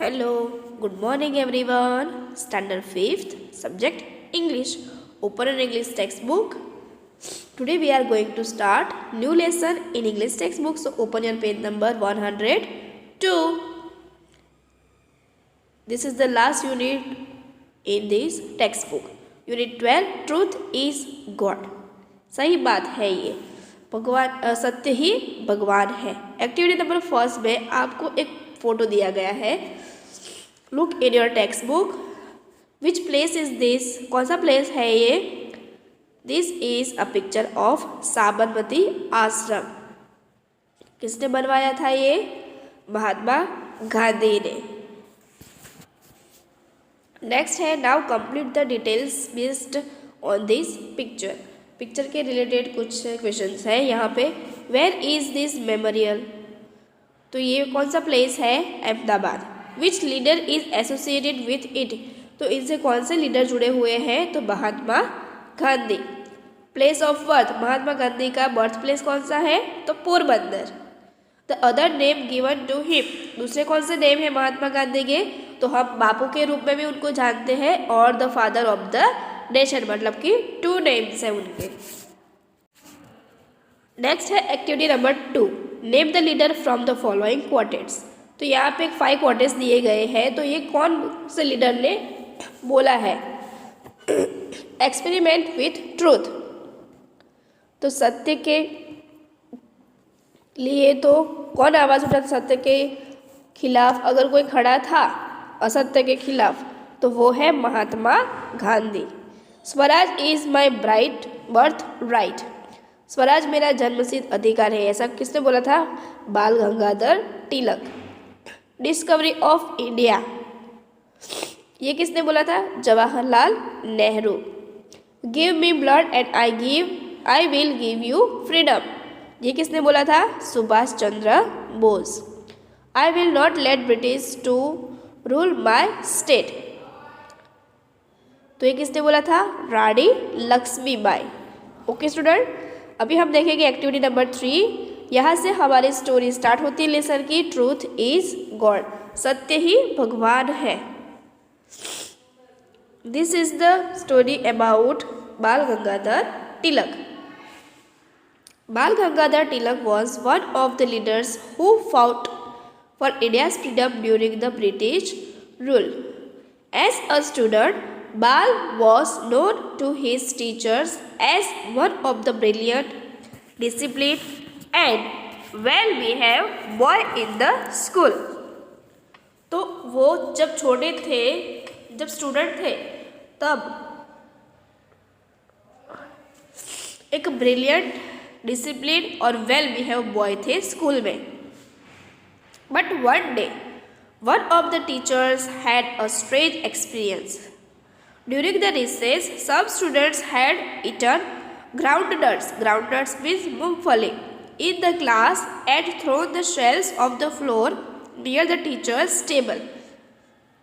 Hello, good morning everyone. Standard 5th, subject English. Open an English textbook. Today we are going to start new lesson in English textbook. So open your page number 102. This is the last unit in this textbook. Unit 12, Truth is God. सही बात है ये, भगवान सत्य ही भगवान है। Activity number first में आपको एक फोटो दिया गया है। Look in your text book, which place is this, कौन सा प्लेस है ये? This is a picture of Sabarmati आश्रम। किसने बनवाया था ये? महात्मा गांधी ने। नेक्स्ट है now complete the details based on this picture. Picture के रिलेटेड कुछ क्वेश्चंस है यहाँ पे। वेयर इज दिस मेमोरियल, तो ये कौन सा प्लेस है? Ahmedabad. Which leader is associated with it, तो इनसे कौन से लीडर जुड़े हुए हैं? तो Mahatma Gandhi. Place of birth, Mahatma Gandhi का बर्थ प्लेस कौन सा है? तो Porbandar. The other name given to him, दूसरे कौन से नेम है महात्मा गांधी के? तो हम बापू के रूप में भी उनको जानते हैं और the father of the nation, मतलब कि 2 नेम्स है उनके। नेक्स्ट है activity number 2, name the leader from the following quartets. तो यहाँ पे 5 क्वार्टेट्स दिए गए हैं, तो ये कौन से लीडर ने बोला है? एक्सपेरिमेंट विथ ट्रूथ, तो सत्य के लिए तो कौन आवाज़ उठा? सत्य के खिलाफ अगर कोई खड़ा था असत्य के खिलाफ, तो वो है Mahatma Gandhi. Swaraj is my bright birth right, Swaraj मेरा जन्मसिद्ध अधिकार है, ऐसा किसने बोला था? Bal Gangadhar Tilak. Discovery of India, ये किसने बोला था? Jawaharlal Nehru. Give me blood and I will give you freedom, ये किसने बोला था? Subhash Chandra Bose. I will not let British to rule my state, तो ये किसने बोला था? रानी लक्ष्मीबाई। ओके स्टूडेंट, अभी हम देखेंगे एक्टिविटी नंबर 3। यहाँ से हमारी स्टोरी स्टार्ट होती है लेसन की। ट्रूथ इज गॉड, सत्य ही भगवान है। This is the story about Bal Gangadhar Tilak. Bal Gangadhar Tilak was one of the leaders who fought for India's freedom during the British rule. As a student, Bal was known to his teachers as one of the brilliant, disciplined and well-behaved boy in the school. तो वो जब छोटे थे, जब student थे, तब एक brilliant, discipline और वेल बिहेव बॉय थे स्कूल में। But one day one of the teachers had a strange experience. During the recess, some students had eaten groundnuts, groundnuts means मूंगफली, in the class and thrown the shells of the floor near the teacher's table.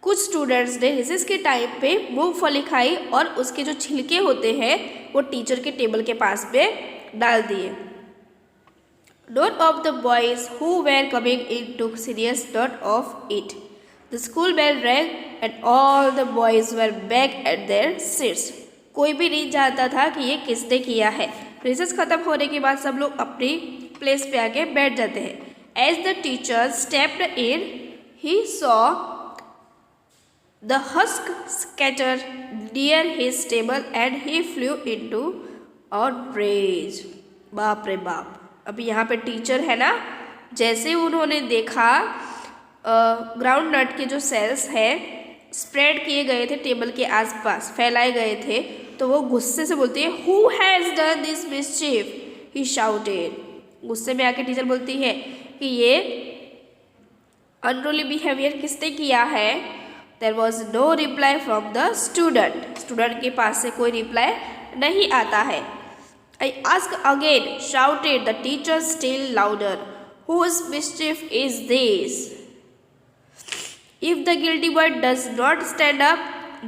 कुछ students ने recess के time पे मूंगफली खाई और उसके जो छिलके होते हैं वो टीचर के टेबल के पास में डाल दिए। None of the boys who were coming in took serious note of it. The school bell rang and all the boys were back at their seats. कोई भी नहीं जानता था कि ये किसने किया है। रिसेस खत्म होने के बाद सब लोग अपनी प्लेस पे आके बैठ जाते हैं। As the teacher stepped in, he saw the husk scattered near his table and he flew into a rage. बाप रे बाप। अभी यहाँ पे टीचर है ना, जैसे उन्होंने देखा ग्राउंड नट के जो सेल्स हैं स्प्रेड किए गए थे टेबल के आसपास, फैलाए गए थे, तो वो गुस्से से बोलती है who has done this mischief, he shouted. गुस्से में आके टीचर बोलती है कि ये अनरूली बिहेवियर किसने किया है? There was no reply from the student, student के पास से कोई रिप्लाई नहीं आता है। I ask again, shouted the teacher still louder. Whose mischief is this? If the guilty boy does not stand up,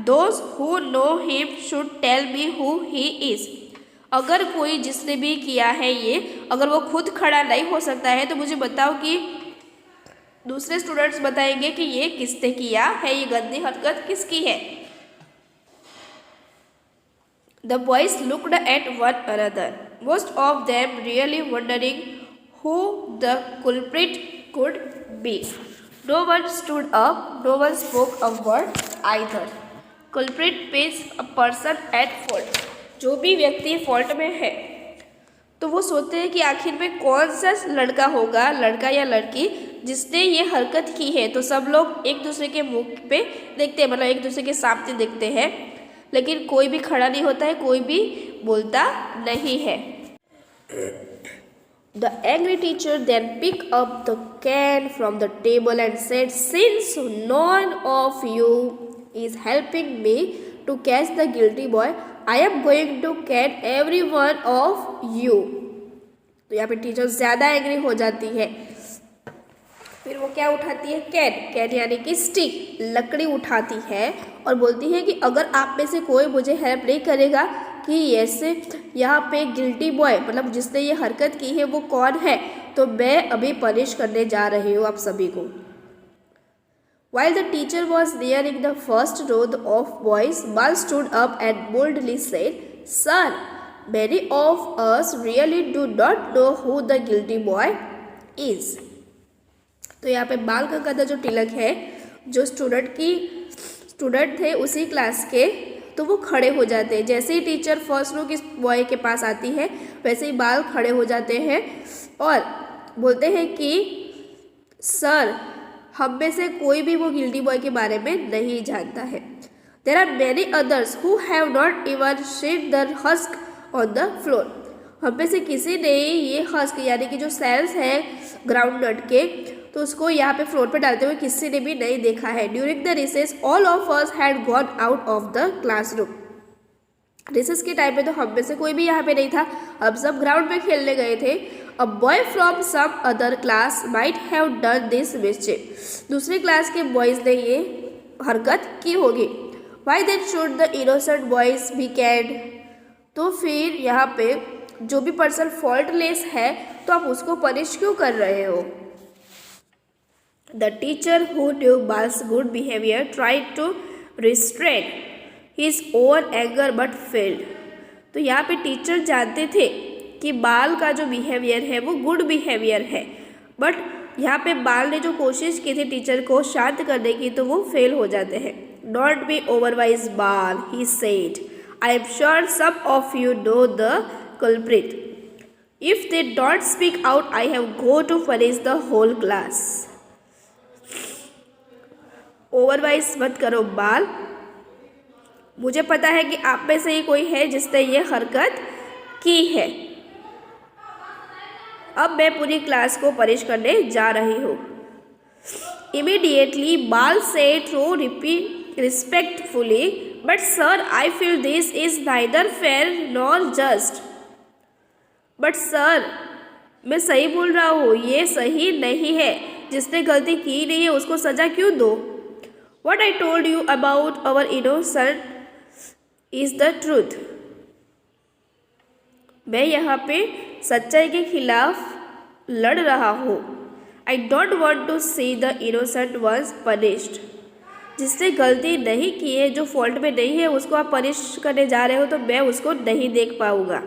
those who know him should tell me who he is. अगर कोई जिसने भी किया है ये, अगर वो खुद खड़ा नहीं हो सकता है तो मुझे बताओ कि दूसरे स्टूडेंट्स बताएंगे कि ये किसने किया है, ये गंदी हरकत किसकी है। The boys looked at one another, most of them really wondering who the culprit could be. No one stood up, no one spoke a word either. Culprit means a person at fault. जो भी व्यक्ति fault में है तो वो सोचते हैं कि आखिर में कौन सा लड़का होगा, लड़का या लड़की, जिसने ये हरकत की है। तो सब लोग एक दूसरे के मुख पे देखते हैं, मतलब एक दूसरे के सामने देखते हैं, लेकिन कोई भी खड़ा नहीं होता है, कोई भी बोलता नहीं है। The angry teacher then picked up the can from the table and said, "Since none of you is helping me to catch the guilty boy, I am going to can every one of you." तो यहाँ पे teacher ज़्यादा angry हो जाती है। फिर वो क्या उठाती है, कैन, कैन यानी कि स्टिक, लकड़ी उठाती है और बोलती है कि अगर आप में से कोई मुझे हेल्प नहीं करेगा कि ऐसे यहाँ पे गिल्टी बॉय, मतलब जिसने ये हरकत की है वो कौन है, तो मैं अभी पनिश करने जा रही हूँ आप सभी को। While the teacher was nearing the first row of boys, Bal stood up and boldly said, "Sir, many of us really do not know who the guilty boy is." तो यहाँ पे बाल गंगाधर जो तिलक है, जो स्टूडेंट थे उसी क्लास के, तो वो खड़े हो जाते हैं। जैसे ही टीचर फर्स्ट रो के बॉय के पास आती है वैसे ही बाल खड़े हो जाते हैं और बोलते हैं कि सर, हम में से कोई भी वो गिल्टी बॉय के बारे में नहीं जानता है। There are many others who have not even shed the husk on the floor. हम में से किसी ने ये हस्क यानी कि जो सेल्स है ग्राउंड नट के, तो उसको यहाँ पे फ्लोर पे डालते हुए किसी ने भी नहीं देखा है। During the recess all of us had gone out of the classroom. Recess के टाइम पे तो हम में से कोई भी यहाँ पे नहीं था, हम सब ग्राउंड पे खेलने गए थे। A boy from some other class might have done this mischief. दूसरे क्लास के बॉयज़ ने ये हरकत की होगी। Why then should the innocent boys be caned. तो फिर यहाँ पे जो भी पर्सन फॉल्टलेस है तो आप उसको पनिश क्यों कर रहे हो। The teacher who knew Bal's good behavior tried to restrain his own anger but failed. तो यहाँ पे टीचर जानते थे कि बाल का जो बिहेवियर है वो गुड बिहेवियर है, बट यहाँ पे बाल ने जो कोशिश की थी टीचर को शांत करने की तो वो फेल हो जाते हैं। Don't be overwise, Bal, he said. I am sure some of you know the culprit. If they don't speak out, I have go to punish the whole class. ओवरवाइज मत करो बाल, मुझे पता है कि आप में से ही कोई है जिसने ये हरकत की है। अब मैं पूरी क्लास को पनिश करने जा रही हूँ। इमीडिएटली बाल said through respectfully, but sir I feel this is neither fair nor just. But sir, मैं सही बोल रहा हूँ, ये सही नहीं है, जिसने गलती की नहीं है उसको सजा क्यों दो। What I told you about our innocent is the truth. मैं यहाँ पे सच्चाई के खिलाफ लड़ रहा हूँ। I don't want to see the innocent ones punished. जिसने गलती नहीं की है, जो फॉल्ट में नहीं है, उसको आप पनिश करने जा रहे हो तो मैं उसको नहीं देख पाऊँगा।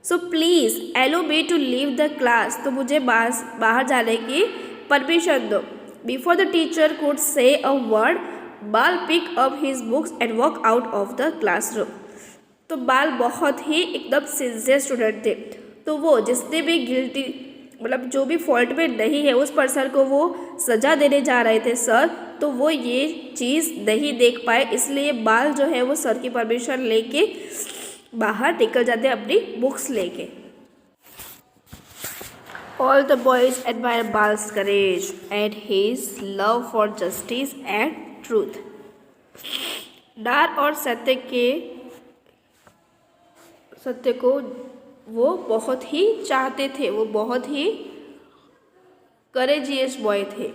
So please allow me to leave the class. तो मुझे बाहर जाने की परमिशन दो। Before the teacher could say a word, Bal picked up his books and walked out of the classroom. तो बाल बहुत ही एकदम सिंसियर स्टूडेंट थे, तो वो जिसने भी गिल्टी, मतलब जो भी फॉल्ट में नहीं है उस पर्सन को वो सज़ा देने जा रहे थे सर, तो वो ये चीज़ नहीं देख पाए, इसलिए बाल जो है वो सर की परमिशन लेके बाहर निकल जाते अपनी बुक्स लेके। All the boys admire Bal's courage and his love for justice and truth. न्याय और सत्य को वो बहुत ही चाहते थे, वो बहुत ही करेजियस बॉय थे।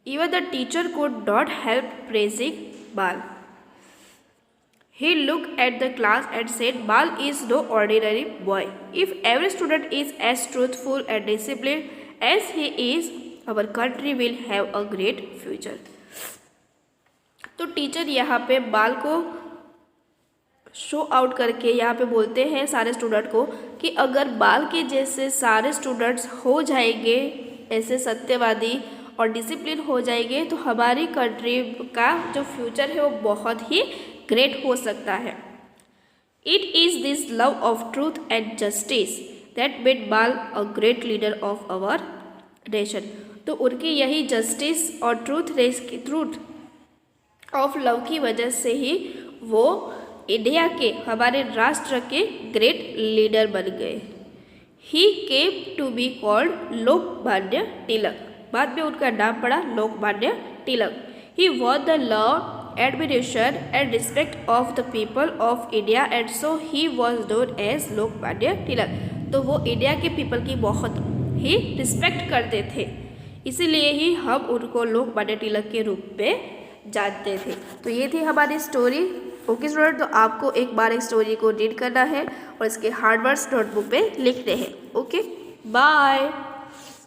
Even the teacher could not help praising Bal. He looked at the class and said, Bal is no ordinary boy. If every student is as truthful and disciplined as he is, our country will have a great future. तो teacher यहाँ पे बाल को show out करके यहाँ पे बोलते हैं सारे स्टूडेंट को कि अगर बाल के जैसे सारे स्टूडेंट्स हो जाएंगे, ऐसे सत्यवादी और डिसिप्लिन हो जाएंगे, तो हमारी कंट्री का जो फ्यूचर है वो बहुत ही ग्रेट हो सकता है। It is this love of truth and justice that made Bal a great leader of our nation. तो उनकी यही जस्टिस और ट्रूथ ऑफ लव की वजह से ही वो इंडिया के, हमारे राष्ट्र के ग्रेट लीडर बन गए। He came to be called Lokmanya Tilak. बाद में उनका नाम पड़ा Lokmanya Tilak. He won the love, admiration and respect of the people of India and so he was known as Lokmanya Tilak. तो वो इंडिया के पीपल की बहुत ही रिस्पेक्ट करते थे, इसीलिए ही हम उनको लोकमान्य तिलक के रूप में जानते थे। तो ये थी हमारी स्टोरी। ओके स्टूडेंट, तो आपको एक बार इस स्टोरी को रीड करना है और इसके हार्ड वर्ड्स नोटबुक में लिखने हैं। Okay, bye.